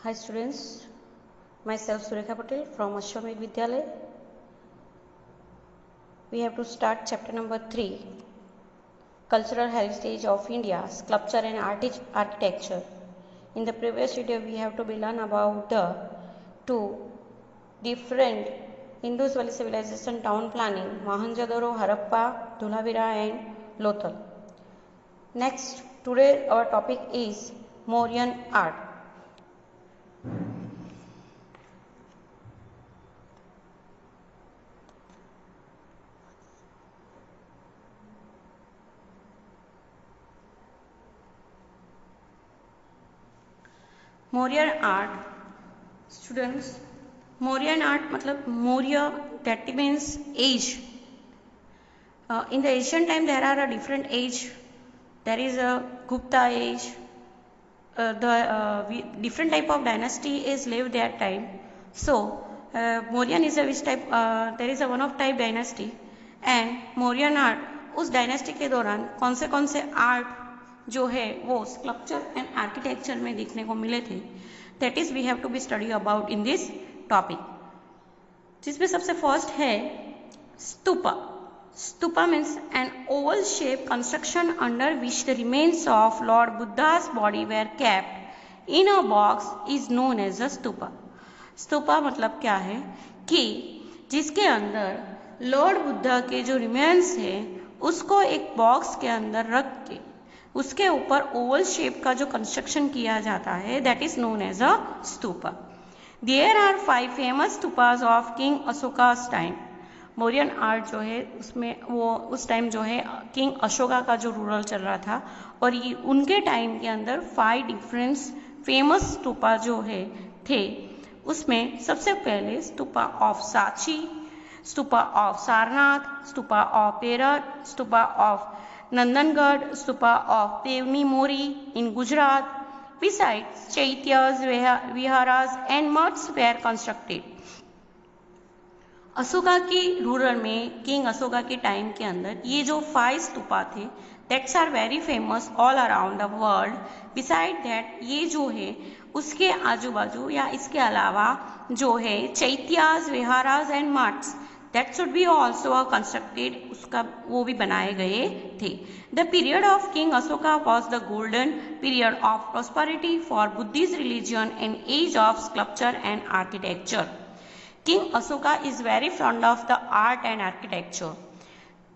Hi students, myself Surekha Patel from Ashwamedh Vidyalaya. We have to start chapter number 3, Cultural Heritage of India, Sculpture and Architecture. In the previous video, we have to learn about the two different Indus Valley civilization town planning, Mohenjo-daro, Harappa, Dhulavira and Lothal. Next, today our topic is Mauryan art. Mauryan art, students, Mauryan art मतलब Maurya, that means age. In the ancient time there are a different age. There is a Gupta age. Different type of dynasty is lived that time. So Mauryan is a which type? There is a one of type dynasty and Mauryan art उस dynasty के दौरान कौन से art जो है वो sculpture and architecture में देखने को मिले थे. That is we have to be study about in this topic, जिसमें सबसे फर्स्ट है stupa. Stupa means an oval shape construction under which the remains of Lord Buddha's body were kept in a box is known as a stupa. Stupa मतलब क्या है कि जिसके अंदर Lord Buddha के जो रिमेन्स है उसको एक बॉक्स के अंदर रख के उसके ऊपर ओवल शेप का जो कंस्ट्रक्शन किया जाता है that is known as a stupa. There are 5 famous stupas of king Ashoka's time. Mauryan art जो है उसमें वो उस टाइम जो है किंग अशोका का जो रूरल चल रहा था और ये उनके टाइम के अंदर 5 डिफरेंट फेमस स्तूपा जो है थे. उसमें सबसे पहले stupa of Sanchi, stupa of Sarnath, stupa of parrot, stupa of Nandangarh, stupa of Devni Mori in Gujarat. Besides, chaityas, viharas and mutts were constructed. Ashoka की रूरल में किंग अशोका के टाइम के अंदर ये जो 5 स्तूपा थे that's are very famous all around the world. Beside that ये जो है उसके आजू बाजू या इसके अलावा जो है chaityas, viharas and maths that should be also constructed, उसका वो भी बनाए गए थे. The period of King Ashoka was the golden period of prosperity for Buddhist religion and age of sculpture and architecture. King Ashoka is very fond of the art and architecture.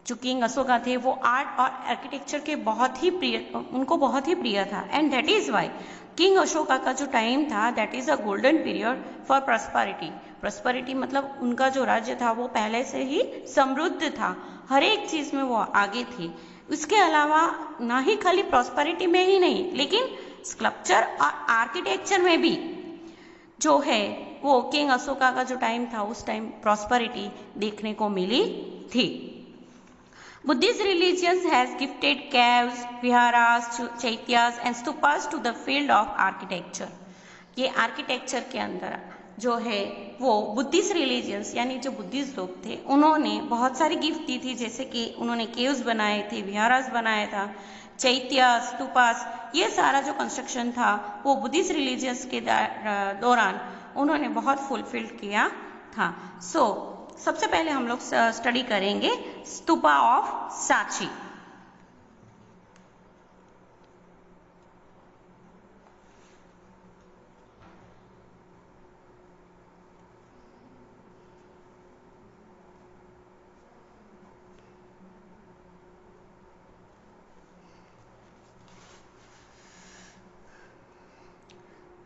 जो king Ashoka थे वो art और architecture के उनको बहुत ही प्रिय था. And that is why king Ashoka का जो टाइम था that is a golden period for prosperity. Prosperity मतलब उनका जो राज्य था वो पहले से ही समृद्ध था, हर एक चीज में वो आगे थे. उसके अलावा ना ही खाली प्रॉस्पेरिटी में ही नहीं लेकिन स्कल्पचर और आर्किटेक्चर में भी जो है वो किंग अशोका का जो टाइम था उस टाइम प्रॉस्पेरिटी देखने को मिली थी. Buddhist religion has gifted caves, viharas, chaityas and stupas to the field of architecture. ये आर्किटेक्चर के अंदर जो है वो बुद्धिस्ट रिलीजियंस यानी जो बुद्धिस्ट लोग थे उन्होंने बहुत सारी गिफ्ट दी थी, जैसे कि उन्होंने केव्स बनाए थे, विहारास बनाया था, चैत्यास, स्तूपास, ये सारा जो कंस्ट्रक्शन था वो बुद्धिस्ट रिलीजियंस के दौरान उन्होंने बहुत फुलफिल किया था. सबसे पहले हम लोग स्टडी करेंगे stupa of Sanchi.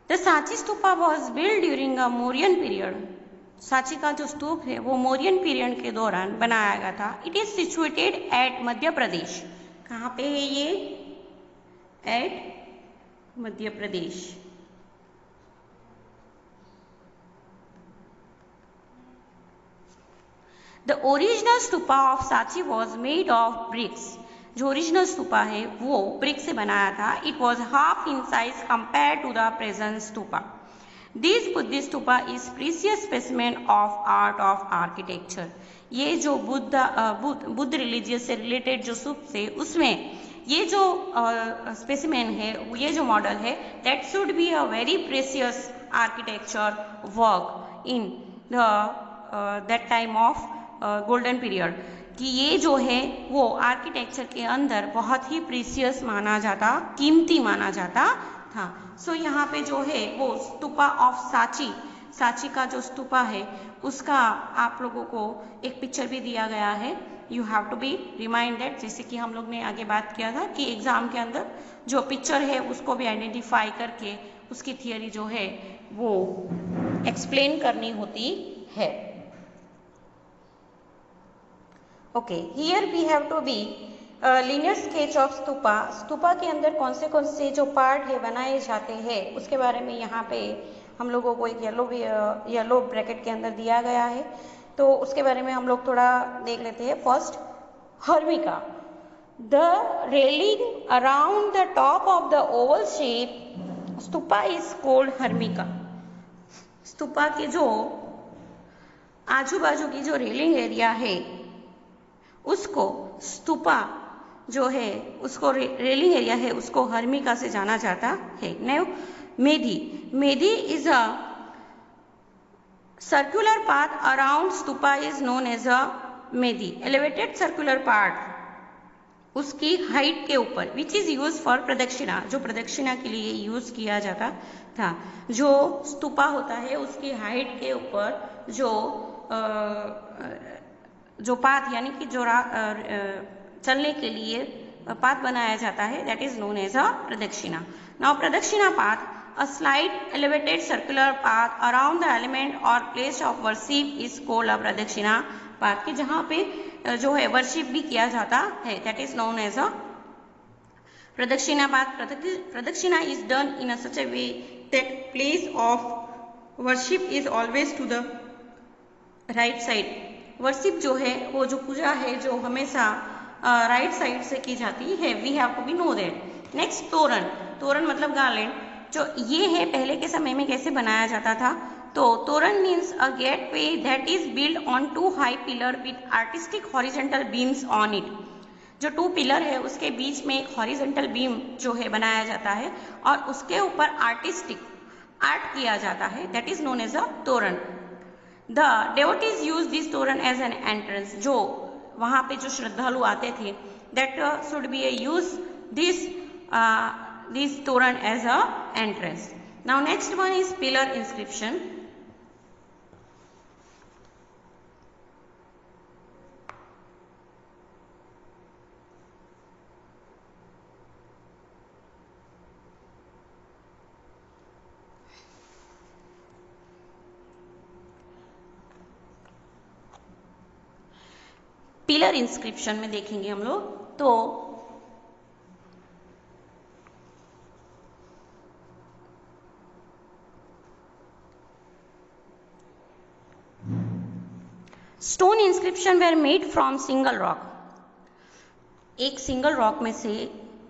The Sanchi stupa was built during a Mauryan period. Sanchi का जो स्तूप है वो मौर्यन पीरियड के दौरान बनाया गया था. It is situated at Madhya Pradesh. कहाँ पे है ये? At Madhya Pradesh. The original stupa of Sanchi was made of bricks. जो ओरिजिनल स्तूपा है वो ब्रिक से बनाया था. It was half in size compare to the present stupa. This Buddhist stupa is precious specimen of art of architecture. ये जो बुद्ध रिलीजियस से रिलेटेड जो स्तूप थे उसमें ये जो स्पेसिमेन है, ये जो मॉडल है that should be a very precious architecture work in the that time of golden period, कि ये जो है वो आर्किटेक्चर के अंदर बहुत ही प्रीसियस माना जाता, कीमती माना जाता था। सो यहाँ पे जो है वो स्तूपा ऑफ सांची, सांची का जो स्तूपा है उसका आप लोगों को एक पिक्चर भी दिया गया है। You have to be reminded, जैसे कि हम लोग ने आगे बात किया था कि एग्जाम के अंदर जो पिक्चर है उसको भी आइडेंटिफाई करके उसकी थियरी जो है वो एक्सप्लेन करनी होती है। Okay, here we have to be linear sketch of stupa. Stupa के अंदर कौन से जो पार्ट है बनाए जाते हैं उसके बारे में यहाँ पे हम लोगों को एक येलो ब्रैकेट के अंदर दिया गया है, तो उसके बारे में हम लोग थोड़ा देख लेते हैं। First, harmika, the railing around the top of the Oval shape stupa is called harmika. Stupa के जो आजू बाजू की जो रेलिंग एरिया है उसको स्तूपा जो है उसको रेलिंग एरिया है उसको हर्मिका से जाना जाता है। Now Medhi, Medhi is a circular path around stupa is known as a Medhi, elevated circular part, उसकी हाइट के ऊपर which is used for प्रदक्षिणा, जो प्रदक्षिणा के लिए यूज किया जाता था। जो स्तूपा होता है उसकी हाइट के ऊपर जो पाथ यानी कि जो चलने के लिए पाथ बनाया जाता है that is known as a pradakshina. Now pradakshina path, a slight elevated circular path around the element or place of worship is called a pradakshina path, कि जहाँ पे जो है वर्शिप भी किया जाता है that is known as a pradakshina path। Pradakshina is done in a such a way that place of worship is always to the right side। Worship जो है वो जो पूजा है जो हमेशा राइट साइड से की जाती है। We have to be know that. Next, torana, torana मतलब गार्लेंड, जो ये है पहले के समय में कैसे बनाया जाता था, तो torana means a gateway that is build on two high pillar with artistic horizontal beams on it. जो 2 पिलर है उसके बीच में एक हॉरिजेंटल बीम जो है बनाया जाता है और उसके ऊपर आर्टिस्टिक आर्ट किया जाता है that is known as a toran. The devotees use this toran as an entrance, जो वहाँ पे जो श्रद्धालु आते थे that should be use this toran as a entrance. Now next one is pillar inscription. Pillar inscription में देखेंगे हम लोग तो stone inscription were made from single rock, एक सिंगल रॉक में से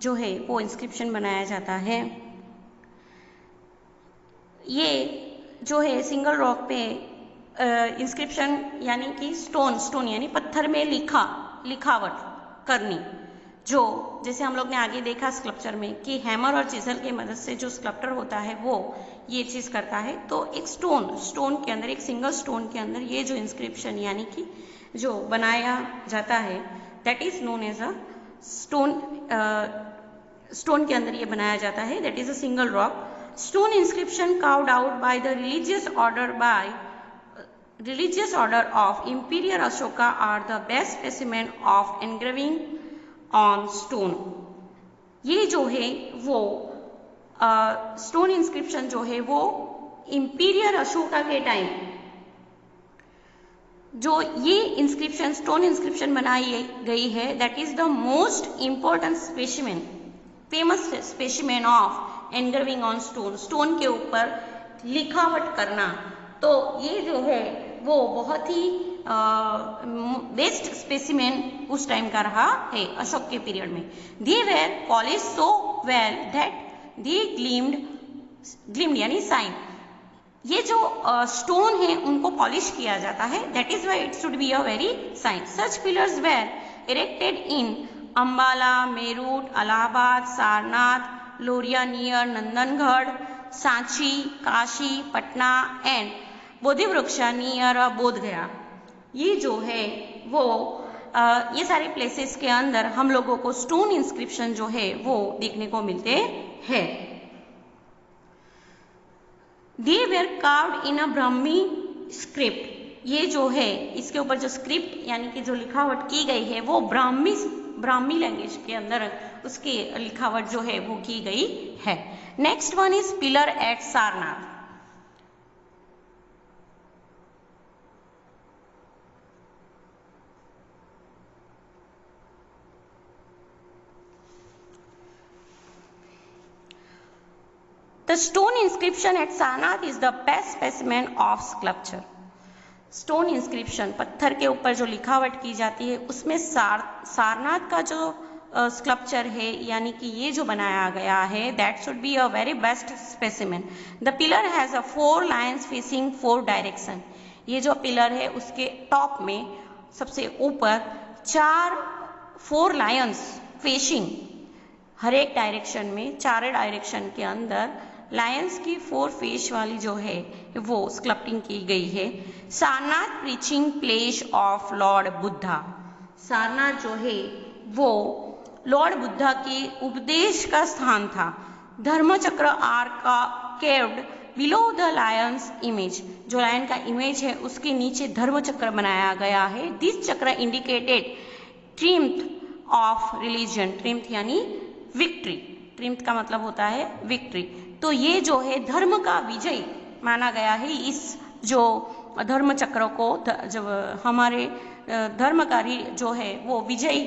जो है वो इंस्क्रिप्शन बनाया जाता है। ये जो है सिंगल रॉक पे इंस्क्रिप्शन यानी कि स्टोन यानी पत्थर में लिखावट करनी, जो जैसे हम लोग ने आगे देखा स्कल्पचर में कि हैमर और चिजल की मदद से जो स्कल्पटर होता है वो ये चीज़ करता है। तो एक स्टोन के अंदर, एक सिंगल स्टोन के अंदर ये जो इंस्क्रिप्शन यानी कि जो बनाया जाता है that is known as a stone के अंदर ये बनाया जाता है that is a single rock. Stone inscription carved out by the religious order of Imperial Ashoka are the best specimen of engraving on stone। ये जो है वो स्टोन इंस्क्रिप्शन जो है वो इंपीरियल अशोका के टाइम जो ये इंस्क्रिप्शन स्टोन इंस्क्रिप्शन बनाई गई है that is the most important specimen, famous specimen of engraving on stone, stone के ऊपर लिखावट करना। तो ये जो है वो बहुत ही बेस्ट स्पेसिमेन उस टाइम का रहा है अशोक के पीरियड में। They were polish so well that they ग्लिम्ड यानी साइन, ये जो स्टोन है उनको पॉलिश किया जाता है that is why it should be a very sign. Such pillars were erected in Ambala, Meerut, Allahabad, Sarnath, Lauriya near Nandangarh, Sanchi, Kashi, Patna and Bodhivriksha near Bodh Gaya. ये जो है वो ये सारे प्लेसेस के अंदर हम लोगों को स्टोन इंस्क्रिप्शन जो है वो देखने को मिलते हैं। They were carved in a Brahmi script. ये जो है इसके ऊपर जो स्क्रिप्ट यानी कि जो लिखावट की गई है वो ब्राह्मी लैंग्वेज के अंदर उसकी लिखावट जो है वो की गई है। Next one is pillar at Sarnath. The stone inscription at Sarnath is the best specimen of sculpture. Stone inscription पत्थर के ऊपर जो लिखावट की जाती है उसमें सारनाथ का जो स्कल्पचर है यानी कि ये जो बनाया गया है that should be a very best specimen. The pillar has a 4 lines facing 4 direction. ये जो पिलर है उसके टॉप में सबसे ऊपर 4 लायंस फेसिंग हर एक डायरेक्शन में, चारों डायरेक्शन के अंदर लायंस की 4 फेस वाली जो है वो स्कल्पटिंग की गई है। Sarnath preaching place of Lord Buddha. Sarnath जो है वो लॉर्ड बुद्धा के उपदेश का स्थान था। धर्मचक्र आर का caved below the Lions image. जो लायन का इमेज है उसके नीचे धर्मचक्र बनाया गया है। दिस चक्र इंडिकेटेड ट्रिम्थ ऑफ रिलीजन। ट्रिम्थ यानी विक्ट्री। ट्रिम्थ का मतलब होता है विक्ट्री। तो ये जो है धर्म का विजय माना गया है। इस जो धर्म चक्र को जब हमारे धर्मकारी जो है वो विजय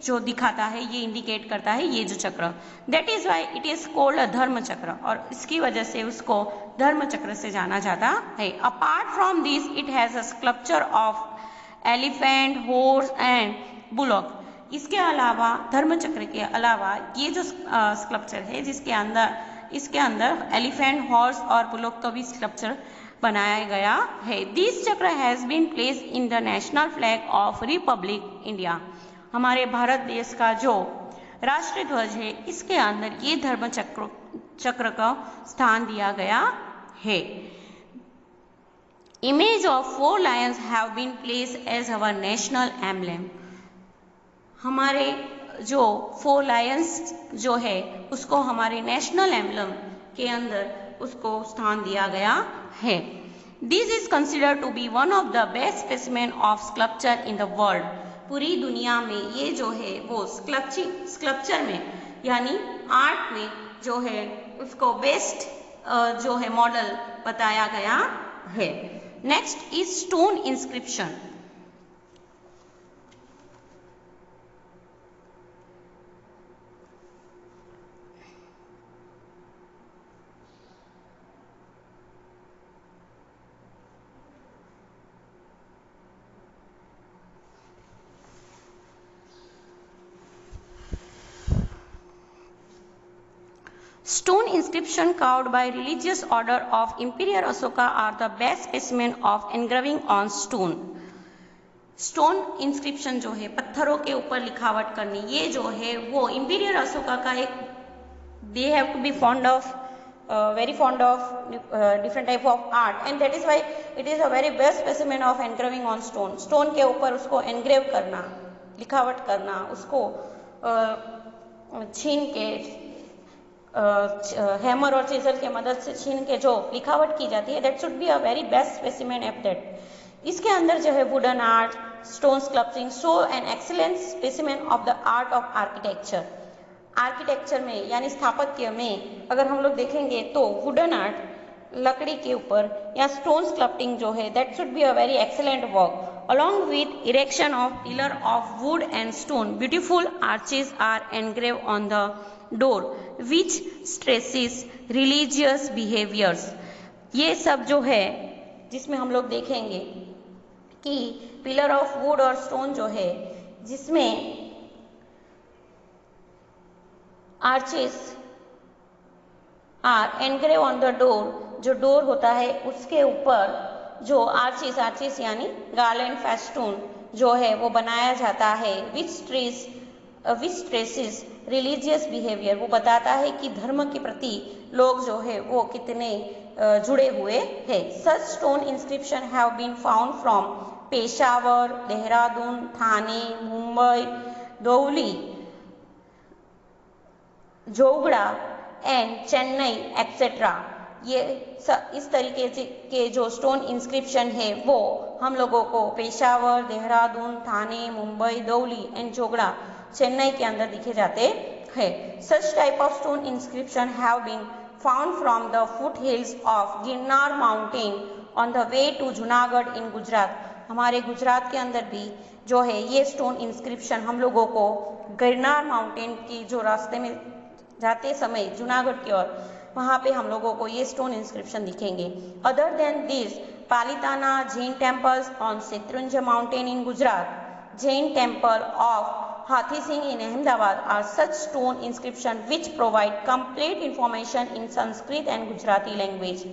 जो दिखाता है ये इंडिकेट करता है ये जो चक्र। That is why it is called a धर्म चक्र और इसकी वजह से उसको धर्म चक्र से जाना जाता है। Apart from this it has a sculpture of elephant, horse and bullock. इसके अलावा धर्म चक्र के अलावा ये जो स्कल्पचर है इसके अंदर एलिफेंट, हॉर्स और बुलॉक का भी स्कल्पचर बनाया गया है। This chakra has been placed in the national flag of republic India. हमारे भारत देश का जो राष्ट्रीय ध्वज है इसके अंदर ये धर्म चक्र का स्थान दिया गया है। Image of 4 lions have been placed as our national emblem. हमारे जो 4 लायंस जो है उसको हमारे नेशनल एम्बलम के अंदर उसको स्थान दिया गया है। This is considered to be one of the best specimen of sculpture in the world. पूरी दुनिया में ये जो है वो स्कल्पचर में यानी आर्ट में जो है उसको बेस्ट जो है मॉडल बताया गया है। Next is stone inscription. Stone inscription carved by religious order of Emperor Ashoka are the best specimen of engraving on stone. Stone inscription जो है पत्थरों के ऊपर लिखावट करनी ये जो है वो इंपीरियर अशोका का एक they have to be fond of very fond of different type of art and that is why it is a very best specimen of engraving on stone. Stone के ऊपर उसको एनग्रेव करना, लिखावट करना, उसको छीन के हैमर और चीजल के मदद से छीन के जो लिखावट की जाती है that should be a very best specimen of that. इसके अंदर जो है wooden art, stone sculpting show an excellent specimen of the art of architecture. Architecture में यानी स्थापत्य में अगर हम लोग देखेंगे तो वुडन आर्ट लकड़ी के ऊपर या स्टोन स्कल्पटिंग जो है that should be a very excellent work along with erection of pillar of wood and stone. Beautiful arches are engraved on the door which stresses religious behaviors. ये सब जो है जिसमें हम लोग देखेंगे कि पिलर ऑफ वुड और स्टोन जो है जिसमें arches are engrave on the door, जो डोर होता है उसके ऊपर जो आर्चिस यानी गार्लैंड फेस्टून जो है वो बनाया जाता है which trees which traces religious behaviour, वो बताता है कि धर्म के प्रति लोग जो है वो कितने जुड़े हुए हैं। Such stone inscription have been found from Peshawar, Dehradun, Thane, Mumbai, Dhauli, Jaugada and Chennai etcetera. ये इस तरीके के जो स्टोन इंस्क्रिप्शन है वो हम लोगों को पेशावर, देहरादून, थाने, मुंबई, धौली एंड जोगड़ा, चेन्नई के अंदर दिखे जाते हैं। Such type of stone inscription have been found from the foot hills of Girnar mountain on the way to Junagadh in Gujarat. हमारे गुजरात के अंदर भी जो है ये स्टोन इंस्क्रिप्शन हम लोगों को गिरनार माउंटेन की जो रास्ते में जाते समय जूनागढ़ की ओर, वहाँ पे हम लोगों को ये स्टोन इंस्क्रिप्शन दिखेंगे। Other than this, Palitana Jain temples on Shatrunjaya mountain in Gujarat, Jain temple of Hathi Singh in Ahmedabad are such stone inscription which provide complete information in Sanskrit and Gujarati language।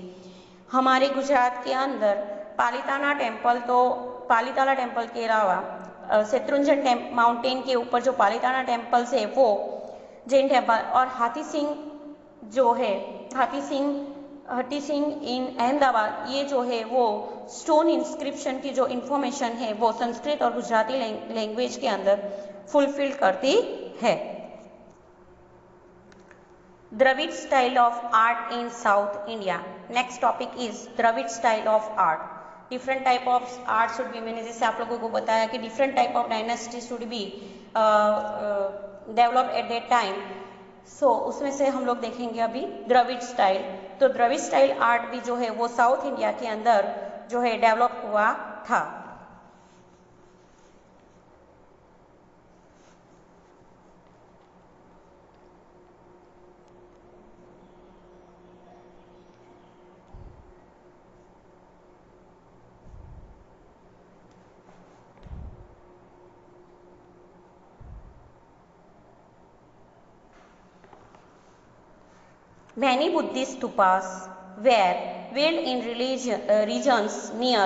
हमारे गुजरात के अंदर पालिताना टेम्पल, तो पालिताना टेम्पल के अलावा शत्रुंजय माउंटेन के ऊपर जो पालिताना टेम्पल्स है वो जैन टेम्पल, और हाथी सिंह जो है हाथी सिंह इन अहमदाबाद, ये जो है वो स्टोन इंस्क्रिप्शन की जो इंफॉर्मेशन है वो संस्कृत और गुजराती लैंग्वेज के अंदर फुलफिल करती है। Dravida style of art in south India. Next topic is Dravida style of art. Different type of art should be, मैंने जैसे आप लोगों को बताया कि different type of dynasty should be develop at that time. So उसमें से हम लोग देखेंगे अभी द्रविड़ स्टाइल। तो द्रविड़ स्टाइल आर्ट भी जो है वो साउथ इंडिया के अंदर जो है डेवलप हुआ था। Many Buddhist stupas were built in regions near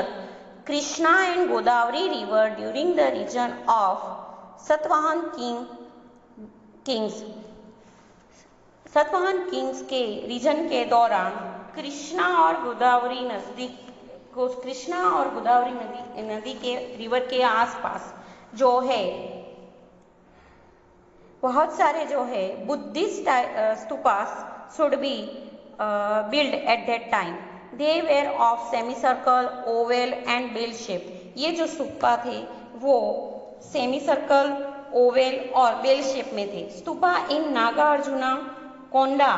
Krishna and Godavari river during the region of Satavahan kings। Satavahana Kings के रीजन के दौरान कृष्णा और गोदावरी नदी के रिवर के आसपास जो है बहुत सारे जो है Buddhist stupas should be built at that time। They were of semicircle, oval and bell shape। ये जो स्तूपा थे वो सेमीसर्कल, ओवेल और बेल शेप में थे। Stupa in Nagarjuna, Konda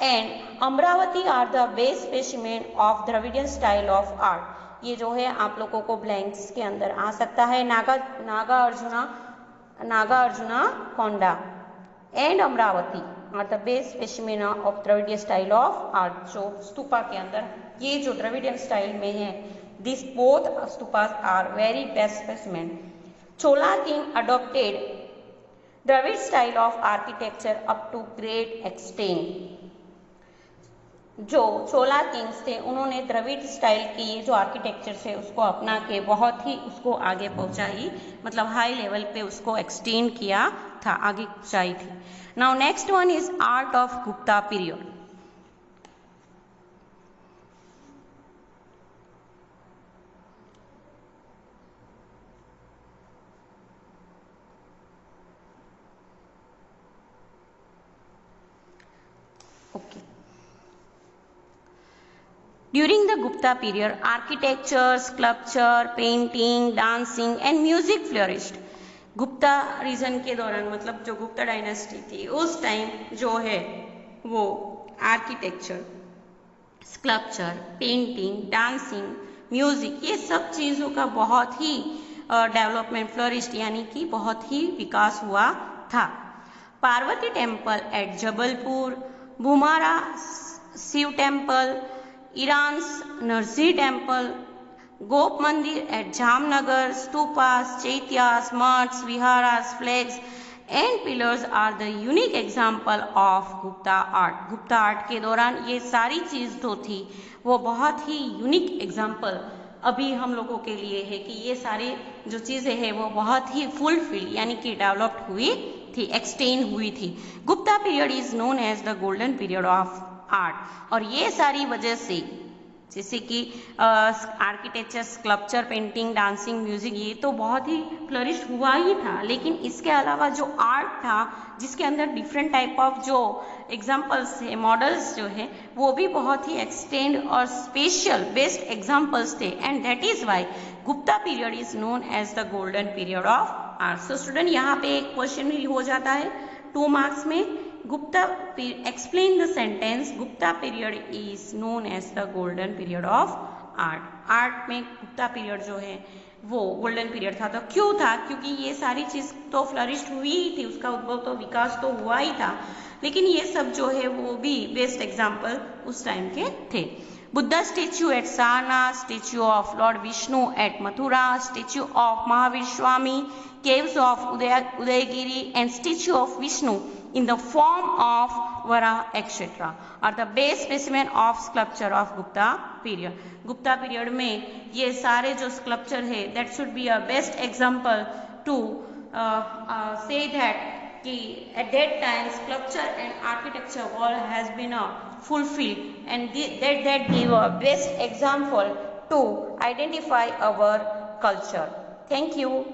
and Amaravati are the best specimen of Dravidian style of art. ये जो है आप लोगों को ब्लैंक्स के अंदर आ सकता है। Nagarjuna, Konda and Amaravati are the best specimen of Dravidian style of art. जो स्तूपा के अंदर ये जो द्रविडियन स्टाइल में है, this both stupas are very best specimen. Chola king adopted Dravida style of architecture up to great extent. जो चोला किंग्स थे उन्होंने द्रविड़ स्टाइल की जो आर्किटेक्चर है उसको अपना के बहुत ही उसको आगे पहुंचाई, मतलब हाई लेवल पे उसको एक्सटेंड किया था, आगे पहुंचाई थी। Now next one is art of Gupta period. During the Gupta period, architecture, sculpture, painting, dancing and music flourished। Gupta region के दौरान, मतलब जो गुप्ता डायनेस्टी थी उस टाइम जो है वो architecture, sculpture, painting, dancing, music, ये सब चीज़ों का बहुत ही डेवलपमेंट, फ्लोरिस्ट यानी कि बहुत ही विकास हुआ था। Parvati temple at Jabalpur, Bhumara Shiva temple, Eran's Narasimha temple, Gop mandir at Jamnagar, stupas, chaityas, maths, viharas, flags and pillars are the unique example of Gupta art. Gupta art के दौरान ये सारी चीज़ जो थी वो बहुत ही यूनिक एग्जाम्पल अभी हम लोगों के लिए है कि ये सारी जो चीज़ें हैं वो बहुत ही फुलफिल यानी कि डेवलप्ड हुई थी, एक्सटेंड हुई थी। Gupta period is known as the golden period of art. और ये सारी वजह से, जैसे कि architecture, sculpture, painting, dancing, music, ये तो बहुत ही फ्लरिश हुआ ही था, लेकिन इसके अलावा जो आर्ट था जिसके अंदर डिफरेंट टाइप ऑफ जो एग्जाम्पल्स है, मॉडल्स जो है, वो भी बहुत ही एक्सटेंड और स्पेशल बेस्ट एग्जाम्पल्स थे। And that is why Gupta period is known as the golden period of art. So student, यहाँ पे एक क्वेश्चन भी हो जाता है 2 मार्क्स में। Gupta, explain the sentence, Gupta period is known as the golden period of art. Art में Gupta period जो है वो गोल्डन पीरियड था। तो क्यों था? क्योंकि ये सारी चीज तो फ्लरिश हुई ही थी, उसका उद्भव तो, विकास तो हुआ ही था, लेकिन ये सब जो है वो भी बेस्ट एग्जाम्पल उस टाइम के थे। Buddha statue at Sarnath, statue of Lord Vishnu at Mathura, statue of Mahavir Swami, caves of Udayagiri, and statue of Vishnu in the form of Varaha, etc. are the best specimen of sculpture of Gupta period. Gupta period में ये सारे जो sculpture है, that should be a best example to say that कि at that time sculpture and architecture all has been fulfilled, and that gave a best example to identify our culture. Thank you.